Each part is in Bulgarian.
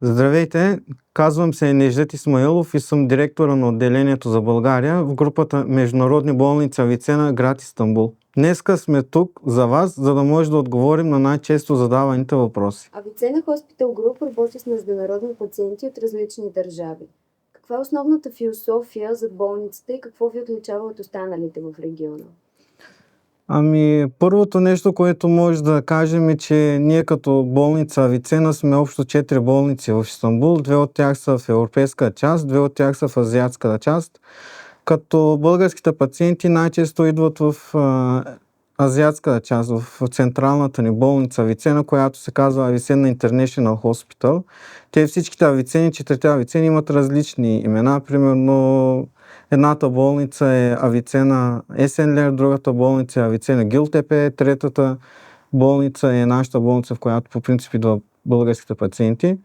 Здравейте, казвам се Неждет Исмаилов и съм директора на отделението за България в групата Международни болници Авиценна, град Истанбул. Днеска сме тук за вас, за да може да отговорим на най-често задаваните въпроси. Авиценна Хоспитал Груп работи с международни пациенти от различни държави. Каква е основната философия за болницата и какво ви отличава от останалите в региона? Първото нещо, което може да кажем е, че ние като болница Авиценна сме общо 4 болници в Истанбул. 2 от тях са в европейска част, 2 от тях са в азиатската част. Като българските пациенти най-често идват в азиатската част, в централната ни болница Авиценна, която се казва Авиценна International Hospital. Те всичките Авицени, 4-те Авицени имат различни имена. Примерно едната болница е Авиценна Есенлер, другата болница е Авиценна Гюлтепе, третата болница е нашата болница, в която по принцип идват българските пациенти.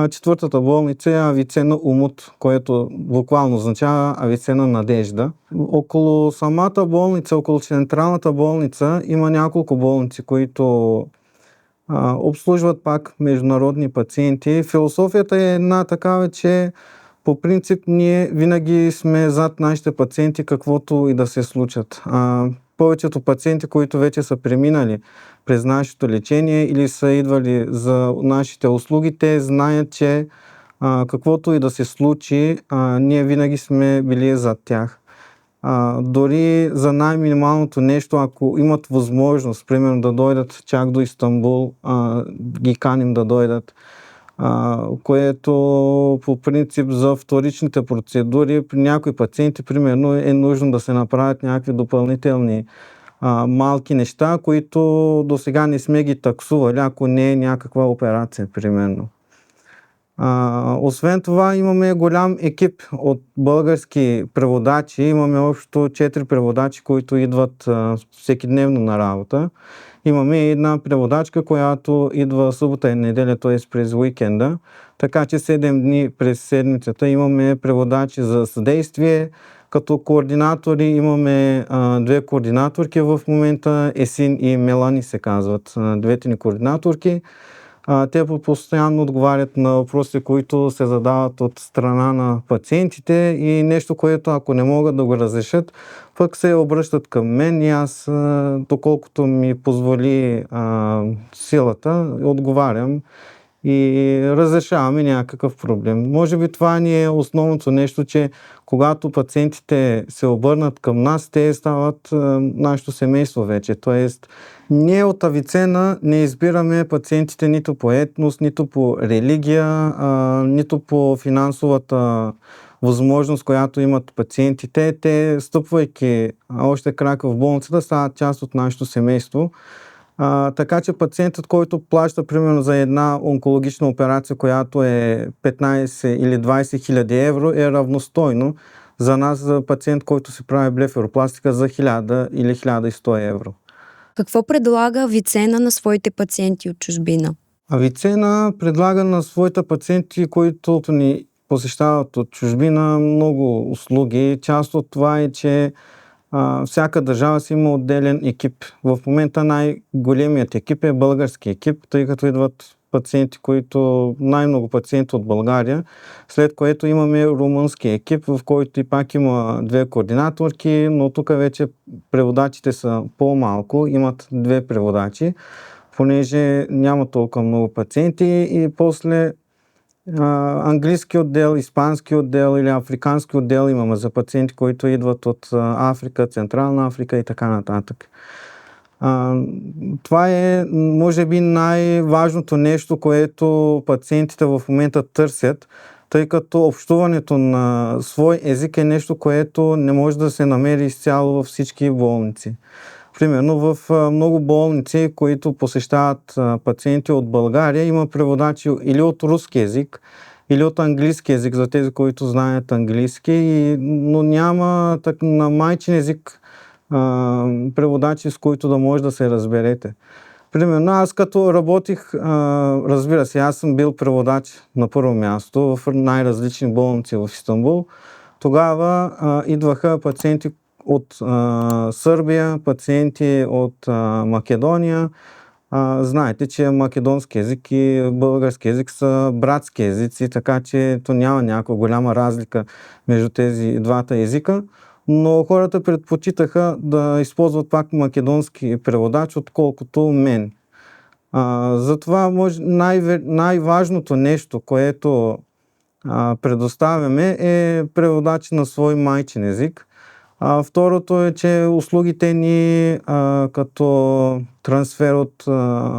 Четвъртата болница е Авиценна Умут, което буквално означава Авиценна Надежда. Около самата болница, около централната болница има няколко болници, които обслужват пак международни пациенти. Философията е една такава, че по принцип ние винаги сме зад нашите пациенти, каквото и да се случат. Повечето пациенти, които вече са преминали през нашето лечение или са идвали за нашите услуги, те знаят, че каквото и да се случи, ние винаги сме били зад тях. Дори за най-минималното нещо, ако имат възможност, примерно да дойдат чак до Истанбул, ги каним да дойдат, което по принцип за вторичните процедури при някои пациенти, примерно, е нужно да се направят някакви допълнителни малки неща, които до сега не сме ги таксували, ако не е някаква операция, примерно. Освен това имаме голям екип от български преводачи. Имаме общо 4 преводачи, които идват всекидневно на работа. Имаме една преводачка, която идва събота и неделя, т.е. през уикенда. Така че 7 дни през седмицата имаме преводачи за съдействие. Като координатори имаме 2 координаторки в момента, Есин и Мелани се казват, двете ни координаторки. Те постоянно отговарят на въпроси, които се задават от страна на пациентите и нещо, което ако не могат да го разрешат, пък се обръщат към мен и аз, доколкото ми позволи силата, отговарям и разрешаваме някакъв проблем. Може би това ни е основното нещо, че когато пациентите се обърнат към нас, те стават нашето семейство вече. Тоест, ние от Авиценна не избираме пациентите нито по етнос, нито по религия, нито по финансовата възможност, която имат пациентите. Те, стъпвайки още крак в болницата, стават част от нашето семейство. Така че пациентът, който плаща примерно за една онкологична операция, която е 15 или 20 хиляди евро, е равностойно за нас, за пациент, който се прави блефаропластика за 1000 или 1100 евро. Какво предлага Авиценна на своите пациенти от чужбина? Авиценна предлага на своите пациенти, които ни посещават от чужбина, много услуги. Част от това е, че всяка държава си има отделен екип. В момента най-големият екип е български екип, тъй като идват пациенти, най-много пациенти от България, след което имаме румънски екип, в който и пак има 2 координаторки, но тук вече преводачите са по-малко, имат 2 преводачи, понеже няма толкова много пациенти и после английски отдел, испански отдел или африкански отдел имаме за пациенти, които идват от Африка, Централна Африка и така нататък. Това е, може би, най-важното нещо, което пациентите в момента търсят, тъй като общуването на свой език е нещо, което не може да се намери изцяло във всички болници. Примерно в много болници, които посещават пациенти от България, има преводачи или от руски език, или от английски език, за тези, които знаят английски, но няма на майчин език преводачи, с които да може да се разберете. Примерно аз като работих, разбира се, аз съм бил преводач на първо място в най-различни болници в Истанбул. Тогава идваха пациенти от Сърбия, пациенти от Македония, Знаете, че македонски език и български език са братски езици, така че то няма някаква голяма разлика между тези двата езика, но хората предпочитаха да използват пак македонски преводач, отколкото мен. Затова най-важното нещо, което предоставяме, е преводач на свой майчин език. Второто е, че услугите ни като трансфер от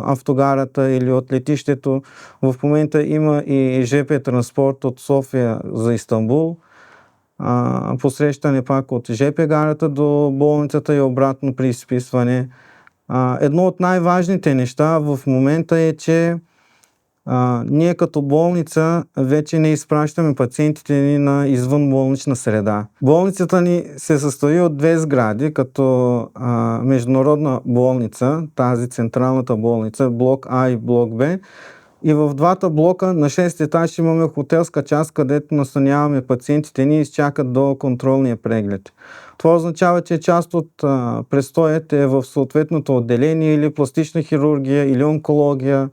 автогарата или от летището, в момента има и ЖП транспорт от София за Истанбул, посрещане пак от ЖП гарата до болницата и обратно при изписване. Едно от най-важните неща в момента е, че ние като болница вече не изпращаме пациентите ни на извънболнична среда. Болницата ни се състои от две сгради, като международна болница, тази централната болница, блок А и блок Б. И в двата блока на 6 етаж имаме хотелска част, където настаняваме пациентите ни и изчакат до контролния преглед. Това означава, че част от престоят е в съответното отделение или пластична хирургия, или онкология,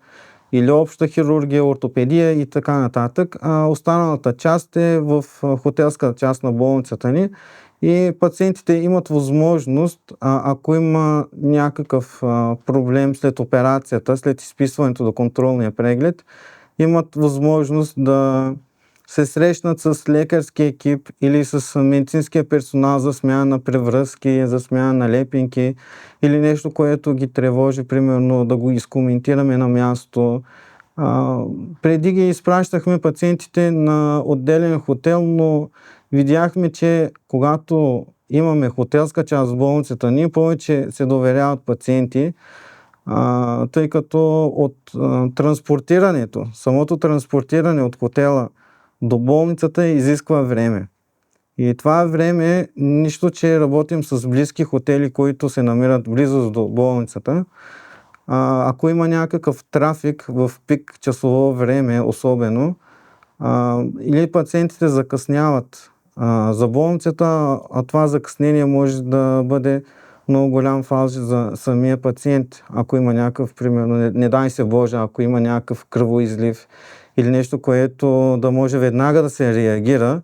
или обща хирургия, ортопедия и така нататък. Останалата част е в хотелска част на болницата ни и пациентите имат възможност, ако има някакъв проблем след операцията, след изписването до контролния преглед, имат възможност да се срещнат с лекарски екип или с медицинския персонал за смяна на превръзки, за смяна на лепенки или нещо, което ги тревожи, примерно да го изкоментираме на място. Преди ги изпращахме пациентите на отделен хотел, но видяхме, че когато имаме хотелска част в болницата ни, повече се доверяват пациенти, тъй като от транспортирането, самото транспортиране от хотела до болницата изисква време. И това време, нищо, че работим с близки хотели, които се намират близо до болницата, ако има някакъв трафик в пик часово време, особено, или пациентите закъсняват за болницата, а това закъснение може да бъде много голям фалш за самия пациент, ако има някакъв, примерно, не дай се Боже, ако има някакъв кръвоизлив или нещо, което да може веднага да се реагира,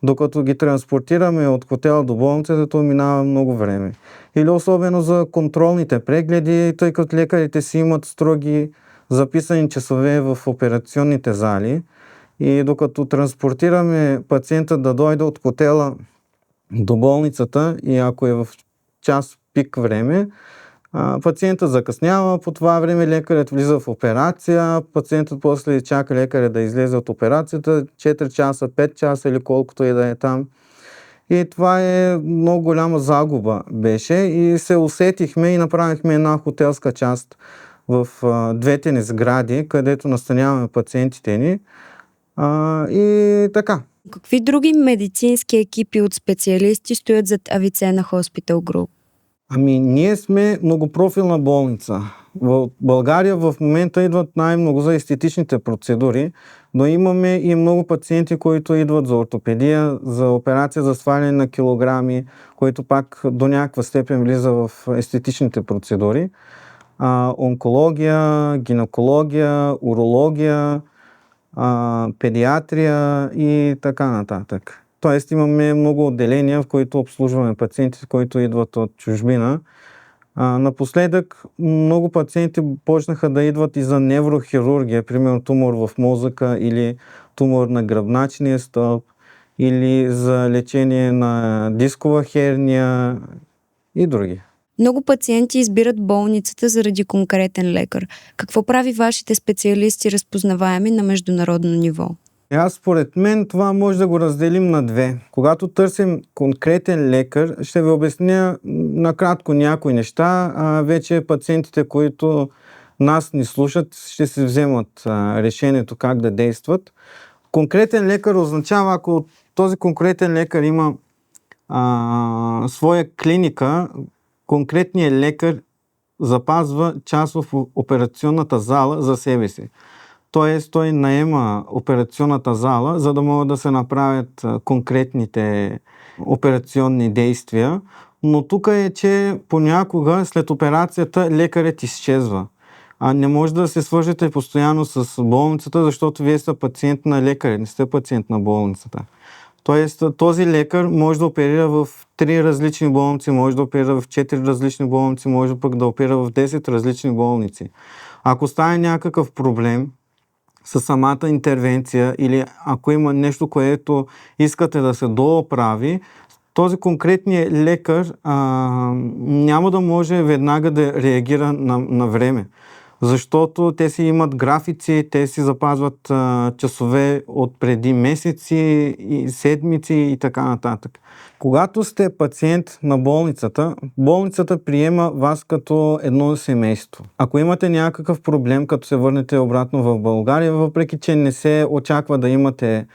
докато ги транспортираме от хотела до болницата, то минава много време. Или особено за контролните прегледи, тъй като лекарите си имат строги записани часове в операционните зали и докато транспортираме пациента да дойде от хотела до болницата и ако е в час пик време, пациентът закъснява, по това време лекарят влиза в операция, пациентът после чака лекаря да излезе от операцията 4 часа, 5 часа или колкото и да е там. И това е много голяма загуба беше и се усетихме и направихме една хотелска част в двете ни сгради, където настаняваме пациентите ни. И така. Какви други медицински екипи от специалисти стоят зад Авиценна Hospital Group? Ние сме многопрофилна болница. В България в момента идват най-много за естетичните процедури, но имаме и много пациенти, които идват за ортопедия, за операция за сваляне на килограми, които пак до някаква степен влиза в естетичните процедури. Онкология, гинекология, урология, педиатрия и така нататък. Тоест имаме много отделения, в които обслужваме пациенти, които идват от чужбина. Напоследък много пациенти почнаха да идват и за неврохирургия, примерно тумор в мозъка или тумор на гръбначния стълб или за лечение на дискова херния и други. Много пациенти избират болницата заради конкретен лекар. Какво прави вашите специалисти разпознаваеми на международно ниво? Според мен това може да го разделим на две. Когато търсим конкретен лекар, ще ви обясня накратко някои неща. Вече пациентите, които нас ни слушат, ще си вземат решението как да действат. Конкретен лекар означава, ако този конкретен лекар има своя клиника, конкретният лекар запазва част в операционната зала за себе си. Тоест, той наема операционната зала, за да могат да се направят конкретните операционни действия. Но тук е, че понякога след операцията лекарят изчезва. не може да се свържете постоянно с болницата, защото вие сте пациент на лекаря, не сте пациент на болницата. Тоест, този лекар може да оперира в 3 различни болници, може да оперира в 4 различни болници, може пък да оперира в 10 различни болници. Ако стане някакъв проблем с самата интервенция или ако има нещо, което искате да се дооправи, този конкретният лекар няма да може веднага да реагира на време. Защото те си имат графици, те си запазват часове от преди месеци, и седмици и така нататък. Когато сте пациент на болницата, болницата приема вас като едно семейство. Ако имате някакъв проблем, като се върнете обратно в България, въпреки че не се очаква да имате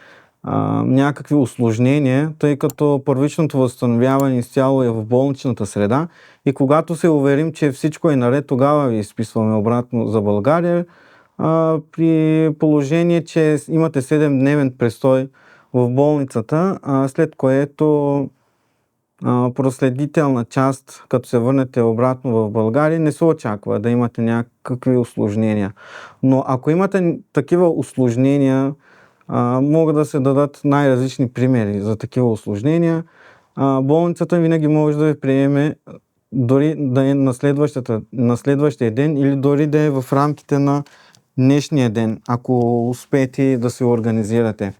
някакви усложнения, тъй като първичното възстановяване изцяло е в болничната среда и когато се уверим, че всичко е наред, тогава ви изписваме обратно за България, при положение, че имате 7-дневен престой в болницата, след което проследителна част, като се върнете обратно в България, не се очаква да имате някакви усложнения. Но ако имате такива усложнения, могат да се дадат най-различни примери за такива усложнения. Болницата винаги може да ви приеме дори да е на следващия ден или дори да е в рамките на днешния ден, ако успеете да се организирате.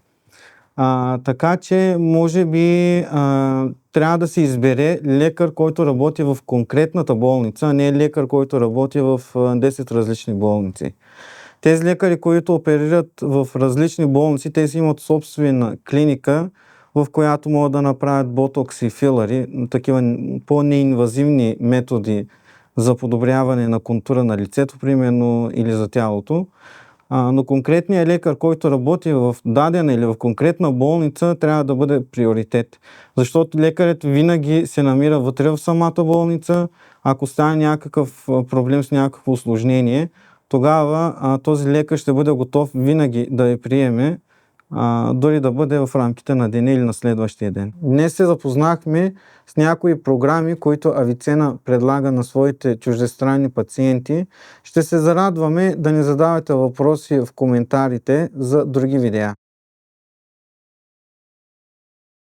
Така че, може би, трябва да се избере лекар, който работи в конкретната болница, а не лекар, който работи в 10 различни болници. Тези лекари, които оперират в различни болници, те си имат собствена клиника, в която могат да направят ботокс и филъри, такива по-неинвазивни методи за подобряване на контура на лицето, примерно, или за тялото. Но конкретният лекар, който работи в дадена или в конкретна болница, трябва да бъде приоритет. Защото лекарят винаги се намира вътре в самата болница. Ако стане някакъв проблем с някакво усложнение, тогава този лекар ще бъде готов винаги да я приеме, дори да бъде в рамките на деня или на следващия ден. Днес се запознахме с някои програми, които Авиценна предлага на своите чуждестранни пациенти. Ще се зарадваме да ни задавате въпроси в коментарите за други видеа.